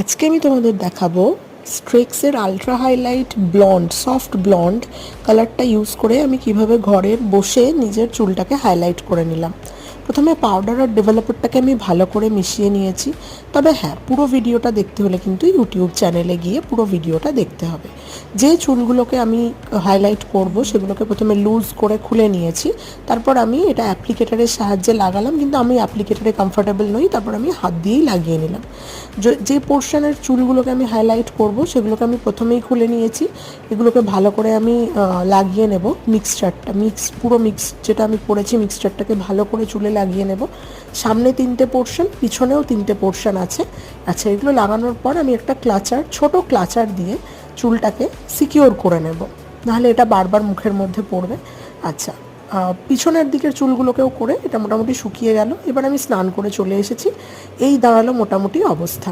আজকে আমি তোমাদের দেখাবো স্ট্রেক্সের ultra highlight blonde soft blonde কালারটা ইউজ করে আমি কিভাবে ঘরে বসে নিজের চুলটাকে হাইলাইট করে নিলাম। প্রথমে পাউডার আর ডেভেলপারটাকে আমি ভালো করে মিশিয়ে নিয়েছি। তবে হ্যাঁ, পুরো ভিডিওটা দেখতে হলে কিন্তু ইউটিউব চ্যানেলে গিয়ে পুরো ভিডিওটা দেখতে হবে। যে চুলগুলোকে আমি হাইলাইট করব সেগুলোকে প্রথমে লুজ করে খুলে নিয়েছি। তারপর আমি এটা অ্যাপ্লিকেটারের সাহায্যে লাগালাম, কিন্তু আমি অ্যাপ্লিকেটারে কমফোর্টেবল নই, তারপর আমি হাত দিয়েই লাগিয়ে নিলাম। যে পোর্শনের চুলগুলোকে আমি হাইলাইট করব সেগুলোকে আমি প্রথমেই খুলে নিয়েছি। এগুলোকে ভালো করে আমি লাগিয়ে নেব। পুরো মিক্স যেটা আমি করেছি মিক্সচারটাকে ভালো করে চুলে লাগিয়ে নেব। সামনে 3টে পোর্শন, পিছনেও 3টে পোর্শন আছে। আচ্ছা, এগুলো লাগানোর পর আমি একটা ছোট ক্লাচার দিয়ে চুলটাকে সিকিওর করে নেব, নাহলে এটা বারবার মুখের মধ্যে পড়বে। আচ্ছা, পিছনের দিকের চুলগুলোকেও করে এটা মোটামুটি শুকিয়ে গেল। এবার আমি স্নান করে চলে এসেছি। এই দাঁড়ালো মোটামুটি অবস্থা।